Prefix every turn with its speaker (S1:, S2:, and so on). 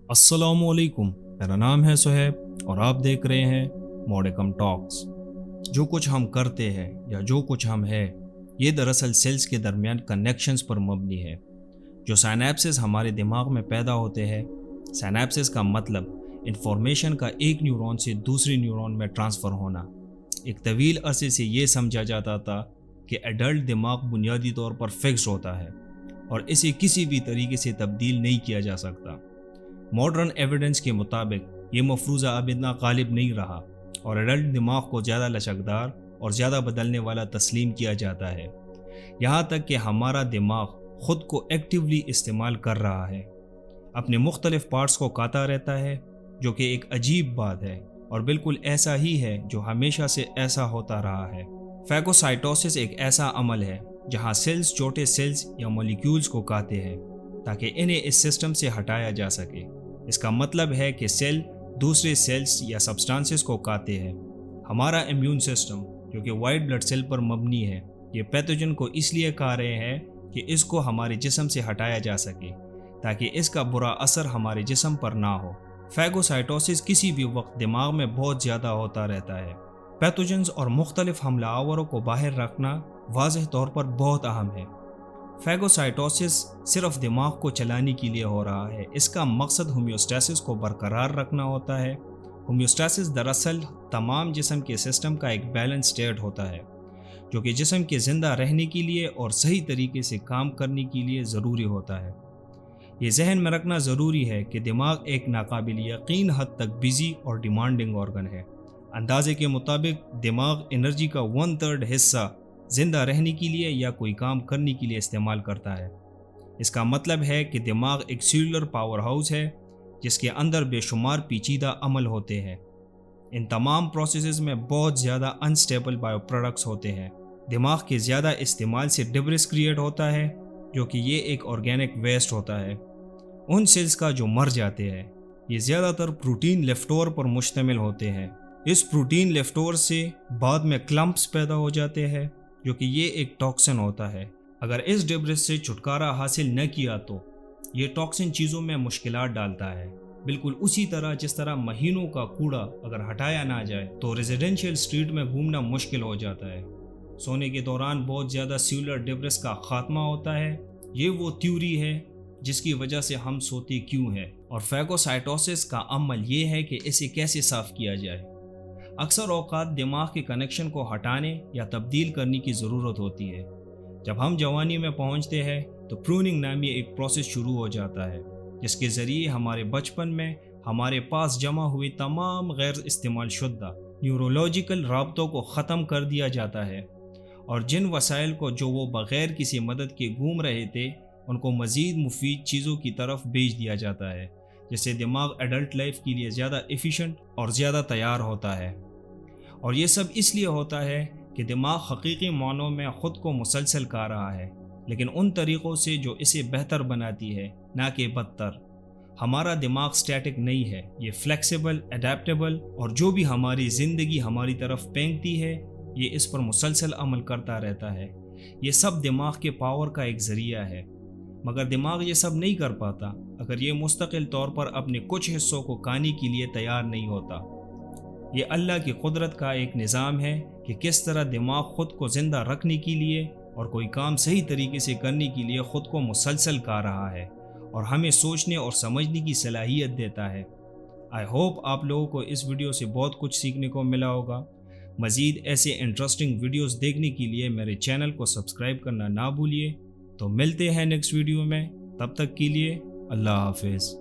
S1: السلام علیکم، میرا نام ہے سہیب اور آپ دیکھ رہے ہیں موڈیکم ٹاکس۔ جو کچھ ہم کرتے ہیں یا جو کچھ ہم ہے، یہ دراصل سیلز کے درمیان کنیکشنز پر مبنی ہے جو سائنیپسز ہمارے دماغ میں پیدا ہوتے ہیں۔ سائنیپسز کا مطلب انفارمیشن کا ایک نیورون سے دوسری نیورون میں ٹرانسفر ہونا۔ ایک طویل عرصے سے یہ سمجھا جاتا تھا کہ ایڈلٹ دماغ بنیادی طور پر فکسڈ ہوتا ہے اور اسے کسی بھی طریقے سے تبدیل نہیں کیا جا سکتا۔ ماڈرن ایویڈنس کے مطابق یہ مفروضہ اب اتنا غالب نہیں رہا اور ایڈلٹ دماغ کو زیادہ لچکدار اور زیادہ بدلنے والا تسلیم کیا جاتا ہے، یہاں تک کہ ہمارا دماغ خود کو ایکٹیولی استعمال کر رہا ہے، اپنے مختلف پارٹس کو کاتا رہتا ہے، جو کہ ایک عجیب بات ہے اور بالکل ایسا ہی ہے جو ہمیشہ سے ایسا ہوتا رہا ہے۔ فیگوسائٹوسس ایک ایسا عمل ہے جہاں سیلز چھوٹے سیلز یا مولیکیولز کو کاتے ہیں تاکہ انہیں اس سسٹم سے ہٹایا جا سکے۔ اس کا مطلب ہے کہ سیل دوسرے سیلز یا سبسٹانسز کو کاتے ہیں۔ ہمارا امیون سسٹم جو کہ وائٹ بلڈ سیل پر مبنی ہے، یہ پیتھوجن کو اس لیے کھا رہے ہیں کہ اس کو ہمارے جسم سے ہٹایا جا سکے تاکہ اس کا برا اثر ہمارے جسم پر نہ ہو۔ فیگوسائٹوسس کسی بھی وقت دماغ میں بہت زیادہ ہوتا رہتا ہے۔ پیتھوجنز اور مختلف حملہ آوروں کو باہر رکھنا واضح طور پر بہت اہم ہے۔ فیگوسائٹوسس صرف دماغ کو چلانے کے لیے ہو رہا ہے، اس کا مقصد ہومیوسٹاسس کو برقرار رکھنا ہوتا ہے۔ ہومیوسٹاسس دراصل تمام جسم کے سسٹم کا ایک بیلنس اسٹیٹ ہوتا ہے جو کہ جسم کے زندہ رہنے کے لیے اور صحیح طریقے سے کام کرنے کے لیے ضروری ہوتا ہے۔ یہ ذہن میں رکھنا ضروری ہے کہ دماغ ایک ناقابل یقین حد تک بزی اور ڈیمانڈنگ آرگن ہے۔ اندازے کے مطابق دماغ انرجی کا 1/3 حصہ زندہ رہنے کے لیے یا کوئی کام کرنے کے لیے استعمال کرتا ہے۔ اس کا مطلب ہے کہ دماغ ایک سیلولر پاور ہاؤس ہے جس کے اندر بے شمار پیچیدہ عمل ہوتے ہیں۔ ان تمام پروسیسز میں بہت زیادہ انسٹیبل بائیو پروڈکٹس ہوتے ہیں۔ دماغ کے زیادہ استعمال سے ڈبرس کریٹ ہوتا ہے جو کہ یہ ایک آرگینک ویسٹ ہوتا ہے۔ ان سیلز کا جو مر جاتے ہیں، یہ زیادہ تر پروٹین لیفٹ اوور پر مشتمل ہوتے ہیں۔ اس پروٹین لیفٹ اوور سے بعد میں کلمپس پیدا ہو جاتے ہیں جو کہ یہ ایک ٹاکسن ہوتا ہے۔ اگر اس ڈبرس سے چھٹکارا حاصل نہ کیا تو یہ ٹاکسن چیزوں میں مشکلات ڈالتا ہے، بالکل اسی طرح جس طرح مہینوں کا کوڑا اگر ہٹایا نہ جائے تو ریزیڈینشیل اسٹریٹ میں گھومنا مشکل ہو جاتا ہے۔ سونے کے دوران بہت زیادہ سیلولر ڈبرس کا خاتمہ ہوتا ہے۔ یہ وہ تھیوری ہے جس کی وجہ سے ہم سوتے کیوں ہیں، اور فیگوسائٹوسس کا عمل یہ ہے کہ اسے کیسے صاف کیا جائے۔ اکثر اوقات دماغ کے کنیکشن کو ہٹانے یا تبدیل کرنے کی ضرورت ہوتی ہے۔ جب ہم جوانی میں پہنچتے ہیں تو پروننگ نامی ایک پروسیس شروع ہو جاتا ہے جس کے ذریعے ہمارے بچپن میں ہمارے پاس جمع ہوئے تمام غیر استعمال شدہ نیورولوجیکل رابطوں کو ختم کر دیا جاتا ہے، اور جن وسائل کو جو وہ بغیر کسی مدد کے گھوم رہے تھے ان کو مزید مفید چیزوں کی طرف بھیج دیا جاتا ہے، جس سے دماغ ایڈلٹ لائف کے لیے زیادہ ایفیشنٹ اور زیادہ تیار ہوتا ہے۔ اور یہ سب اس لیے ہوتا ہے کہ دماغ حقیقی معنوں میں خود کو مسلسل کھا رہا ہے، لیکن ان طریقوں سے جو اسے بہتر بناتی ہے، نہ کہ بدتر۔ ہمارا دماغ سٹیٹک نہیں ہے، یہ فلیکسیبل، اڈیپٹیبل، اور جو بھی ہماری زندگی ہماری طرف پھینکتی ہے یہ اس پر مسلسل عمل کرتا رہتا ہے۔ یہ سب دماغ کے پاور کا ایک ذریعہ ہے، مگر دماغ یہ سب نہیں کر پاتا اگر یہ مستقل طور پر اپنے کچھ حصوں کو کھانے کے لیے تیار نہیں ہوتا۔ یہ اللہ کی قدرت کا ایک نظام ہے کہ کس طرح دماغ خود کو زندہ رکھنے کے لیے اور کوئی کام صحیح طریقے سے کرنے کے لیے خود کو مسلسل کھا رہا ہے اور ہمیں سوچنے اور سمجھنے کی صلاحیت دیتا ہے۔ آئی ہوپ آپ لوگوں کو اس ویڈیو سے بہت کچھ سیکھنے کو ملا ہوگا۔ مزید ایسے انٹرسٹنگ ویڈیوز دیکھنے کے لیے میرے چینل کو سبسکرائب کرنا نہ بھولیے۔ تو ملتے ہیں نیکسٹ ویڈیو میں، تب تک کے لیے اللہ حافظ۔